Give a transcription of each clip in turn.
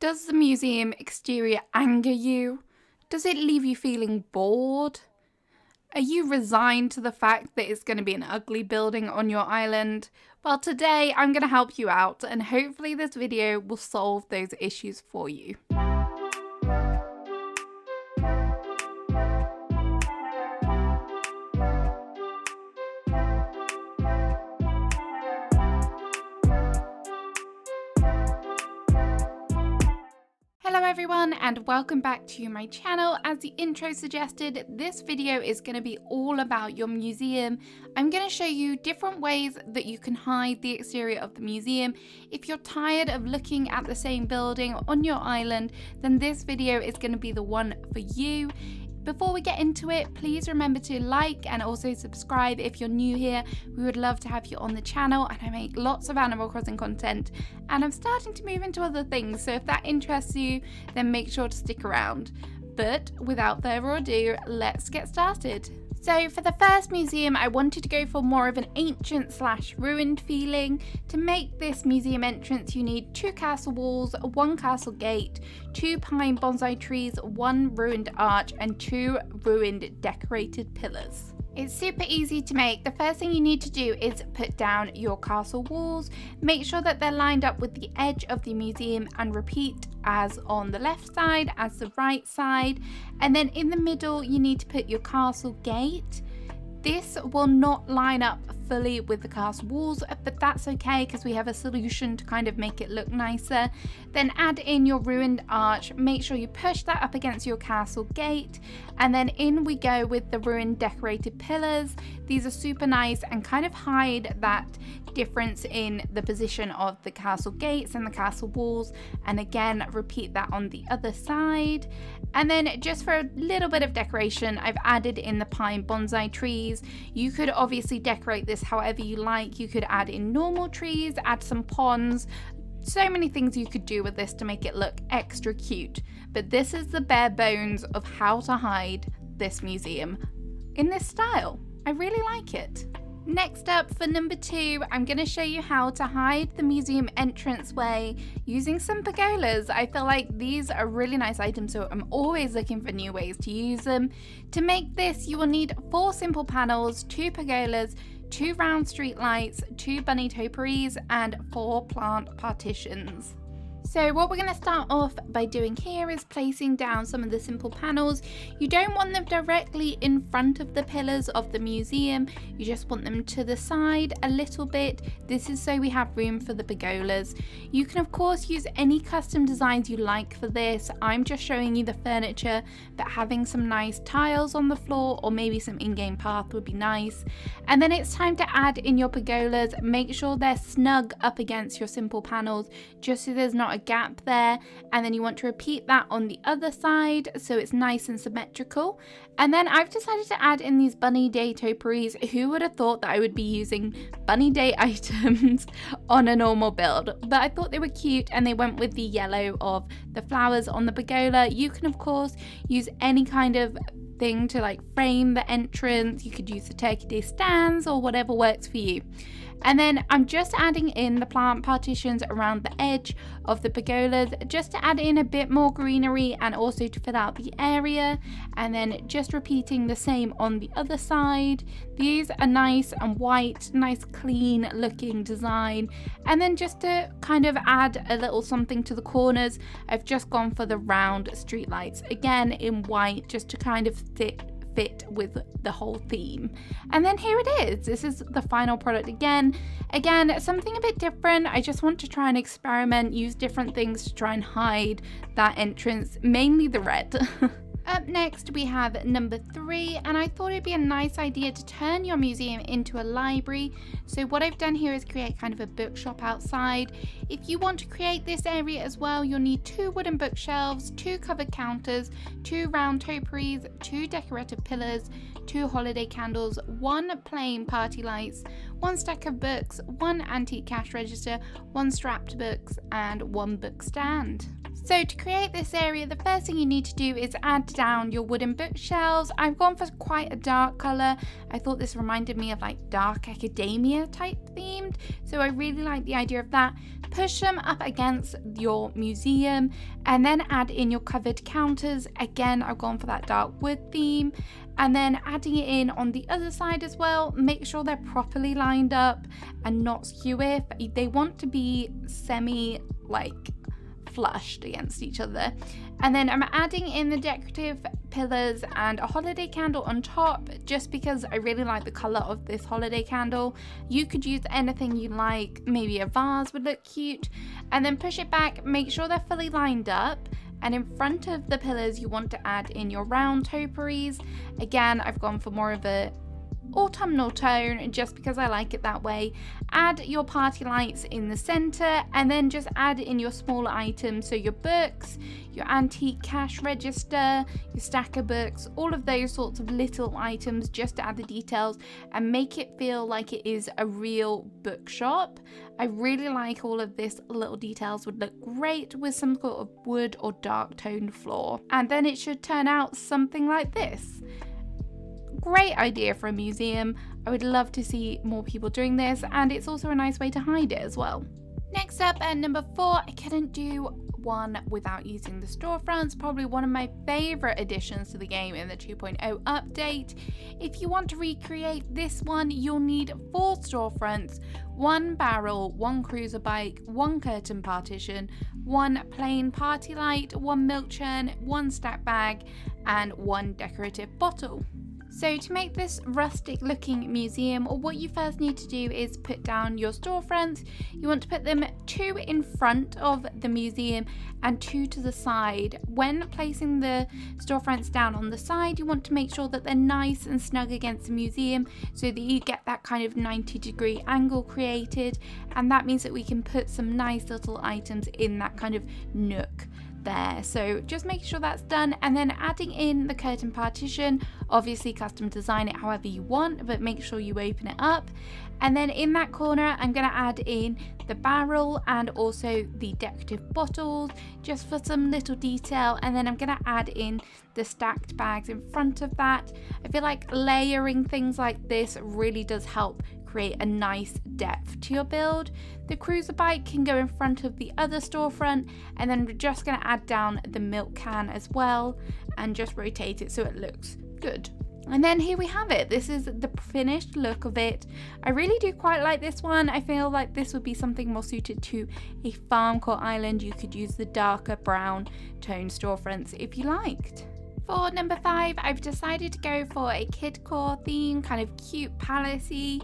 Does the museum exterior anger you? Does it leave you feeling bored? Are you resigned to the fact that it's going to be an ugly building on your island? Well, today I'm going to help you out, and hopefully this video will solve those issues for you. Hello everyone and welcome back to my channel. As the intro suggested, this video is going to be all about your museum. I'm going to show you different ways that you can hide the exterior of the museum. If you're tired of looking at the same building on your island, then this video is going to be the one for you. Before we get into it, please remember to like and also subscribe if you're new here. We would love to have you on the channel, and I make lots of Animal Crossing content and I'm starting to move into other things, so if that interests you, then make sure to stick around. But without further ado, let's get started. So for the first museum, I wanted to go for more of an ancient / ruined feeling. To make this museum entrance, you need 2 castle walls, 1 castle gate, 2 pine bonsai trees, 1 ruined arch, and 2 ruined decorated pillars. It's super easy to make. The first thing you need to do is put down your castle walls. Make sure that they're lined up with the edge of the museum and repeat as on the left side as the right side. And then in the middle you need to put your castle gate. This will not line up fully with the castle walls, but that's okay because we have a solution to kind of make it look nicer. Then add in your ruined arch. Make sure you push that up against your castle gate, and then in we go with the ruined decorated pillars. These are super nice and kind of hide that difference in the position of the castle gates and the castle walls. And again, repeat that on the other side. And then just for a little bit of decoration, I've added in the pine bonsai trees. You could obviously decorate this however you like. You could add in normal trees, add some ponds. So many things you could do with this to make it look extra cute. But this is the bare bones of how to hide this museum in this style. I really like it. Next up, for number 2, I'm going to show you how to hide the museum entranceway using some pagolas. I feel like these are really nice items, so I'm always looking for new ways to use them. To make this, you will need 4 simple panels, 2 pagolas, 2 round street lights, 2 bunny topiaries, and 4 plant partitions. So what we're going to start off by doing here is placing down some of the simple panels. You don't want them directly in front of the pillars of the museum. You just want them to the side a little bit. This is so we have room for the pagolas. You can of course use any custom designs you like for this. I'm just showing you the furniture, but having some nice tiles on the floor or maybe some in-game path would be nice. And then it's time to add in your pagolas. Make sure they're snug up against your simple panels, just so there's not a gap there. And then you want to repeat that on the other side so it's nice and symmetrical. And then I've decided to add in these bunny day topiaries. Who would have thought that I would be using bunny day items on a normal build? But I thought they were cute and they went with the yellow of the flowers on the pagola. You can of course use any kind of thing to like frame the entrance. You could use the turkey day stands or whatever works for you. And then I'm just adding in the plant partitions around the edge of the pagolas just to add in a bit more greenery and also to fill out the area. And then just repeating the same on the other side. These are nice and white, nice clean looking design. And then just to kind of add a little something to the corners, I've just gone for the round street lights, again in white, just to kind of fit with the whole theme. And then here it is. This is the final product again something a bit different. I just want to try and experiment, use different things to try and hide that entrance, mainly the red. Up next we have number 3, and I thought it'd be a nice idea to turn your museum into a library. So what I've done here is create kind of a bookshop outside. If you want to create this area as well, you'll need 2 wooden bookshelves, 2 covered counters, 2 round topiaries, 2 decorative pillars, 2 holiday candles, 1 plain party lights, 1 stack of books, 1 antique cash register, 1 strapped books, and 1 book stand. So to create this area, the first thing you need to do is add down your wooden bookshelves. I've gone for quite a dark colour. I thought this reminded me of like dark academia type themed, so I really like the idea of that. Push them up against your museum and then add in your covered counters. Again, I've gone for that dark wood theme, and then adding it in on the other side as well. Make sure they're properly lined up and not skewy. They want to be semi like flushed against each other. And then I'm adding in the decorative pillars and a holiday candle on top, just because I really like the color of this holiday candle. You could use anything you like, maybe a vase would look cute. And then push it back, make sure they're fully lined up. And in front of the pillars, you want to add in your round topiaries. Again, I've gone for more of a autumnal tone just because I like it that way. Add your party lights in the center, and then just add in your smaller items, so your books, your antique cash register, your stack of books, all of those sorts of little items, just to add the details and make it feel like it is a real bookshop. I really like all of this little details, would look great with some sort of wood or dark toned floor, and then it should turn out something like this. Great idea for a museum. I would love to see more people doing this, and it's also a nice way to hide it as well. Next up at number 4, I couldn't do one without using the storefronts, probably one of my favorite additions to the game in the 2.0 update. If you want to recreate this one, you'll need 4 storefronts, 1 barrel, 1 cruiser bike, 1 curtain partition, 1 plain party light, 1 milk churn, 1 stack bag, and 1 decorative bottle. So to make this rustic looking museum, what you first need to do is put down your storefronts. You want to put them 2 in front of the museum and 2 to the side. When placing the storefronts down on the side, you want to make sure that they're nice and snug against the museum so that you get that kind of 90-degree angle created, and that means that we can put some nice little items in that kind of nook there. So just make sure that's done, and then adding in the curtain partition. Obviously custom design it however you want, but make sure you open it up. And then in that corner I'm going to add in the barrel and also the decorative bottles, just for some little detail. And then I'm going to add in the stacked bags in front of that. I feel like layering things like this really does help create a nice depth to your build. The cruiser bike can go in front of the other storefront, and then we're just going to add down the milk can as well and just rotate it so it looks good. And then here we have it. This is the finished look of it. I really do quite like this one. I feel like this would be something more suited to a farm court island. You could use the darker brown tone storefronts if you liked. For number 5, I've decided to go for a kidcore theme, kind of cute palacey.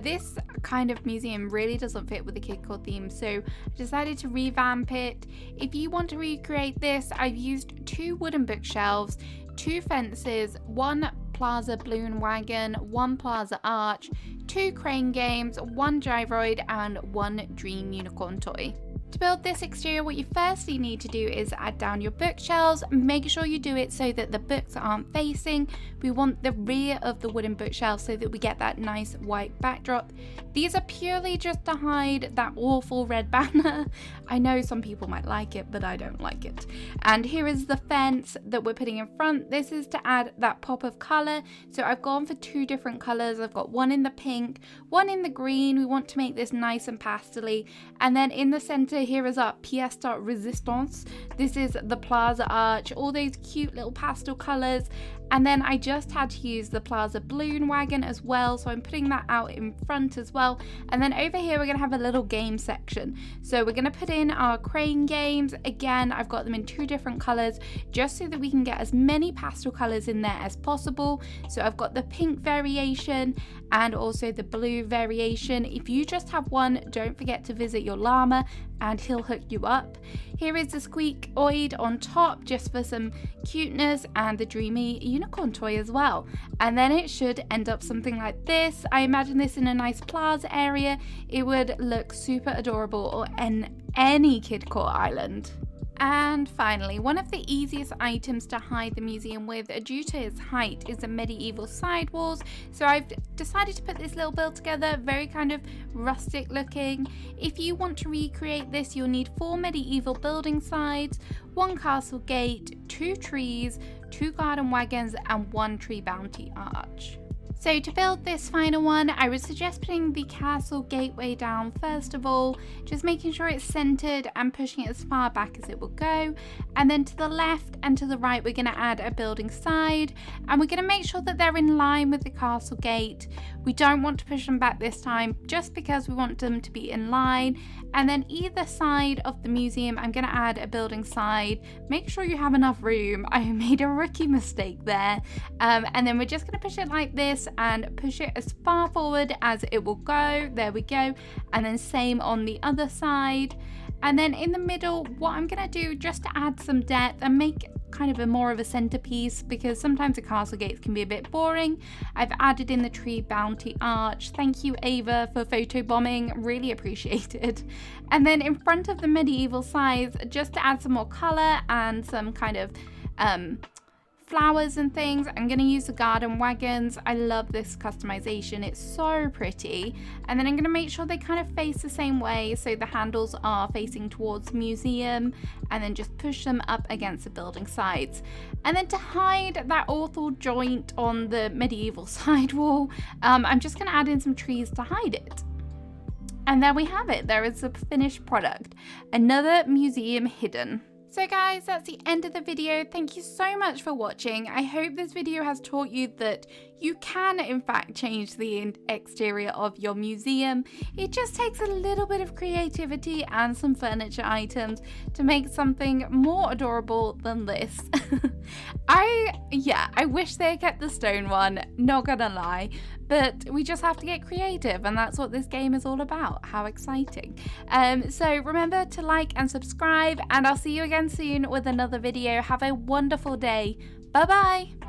This kind of museum really doesn't fit with the kidcore theme, so I decided to revamp it. If you want to recreate this, I've used 2 wooden bookshelves, 2 fences, 1 plaza balloon wagon, 1 plaza arch, 2 crane games, 1 gyroid, and 1 dream unicorn toy. To build this exterior, what you firstly need to do is add down your bookshelves. Make sure you do it so that the books aren't facing. We want the rear of the wooden bookshelf so that we get that nice white backdrop. These are purely just to hide that awful red banner. I know some people might like it, but I don't like it. And here is the fence that we're putting in front. This is to add that pop of colour. So I've gone for 2 different colours. I've got one in the pink, one in the green. We want to make this nice and pastel-y. And then in the centre, here is our pièce de résistance. This is the plaza arch, all those cute little pastel colours. And then I just had to use the plaza balloon wagon as well, so I'm putting that out in front as well. And then over here we're going to have a little game section. So we're going to put in our crane games. Again, I've got them in 2 different colours just so that we can get as many pastel colours in there as possible. So I've got the pink variation and also the blue variation. If you just have one, don't forget to visit your llama and he'll hook you up. Here is the squeakoid on top just for some cuteness, and the dreamy unicorn toy as well. And then it should end up something like this. I imagine this in a nice plaza area. It would look super adorable on any kidcore island. And finally, one of the easiest items to hide the museum with due to its height is the medieval sidewalls. So I've decided to put this little build together, very kind of rustic looking. If you want to recreate this, you'll need 4 medieval building sides, 1 castle gate, 2 trees, 2 garden wagons and 1 tree bounty arch. So to build this final one, I would suggest putting the castle gateway down first of all, just making sure it's centered and pushing it as far back as it will go. And then to the left and to the right, we're going to add a building side, and we're going to make sure that they're in line with the castle gate. We don't want to push them back this time, just because we want them to be in line. And then either side of the museum, I'm going to add a building side. Make sure you have enough room. I made a rookie mistake there. And then we're just going to push it like this and push it as far forward as it will go. There we go. And then same on the other side. And then in the middle, what I'm going to do just to add some depth and make kind of a more of a centerpiece, because sometimes the castle gates can be a bit boring, I've added in the tree bounty arch. Thank you, Ava, for photobombing, really appreciated. And then in front of the medieval sides, just to add some more color and some kind of flowers and things, I'm going to use the garden wagons. I love this customization, it's so pretty. And then I'm going to make sure they kind of face the same way, so the handles are facing towards the museum, and then just push them up against the building sides. And then to hide that awful joint on the medieval sidewall, I'm just going to add in some trees to hide it. And there we have it, there is the finished product, another museum hidden. So guys, that's the end of the video. Thank you so much for watching. I hope this video has taught you that you can in fact change the exterior of your museum. It just takes a little bit of creativity and some furniture items to make something more adorable than this. I wish they kept the stone one, not gonna lie. But we just have to get creative, and that's what this game is all about. How exciting. So remember to like and subscribe, and I'll see you again soon with another video. Have a wonderful day. Bye bye.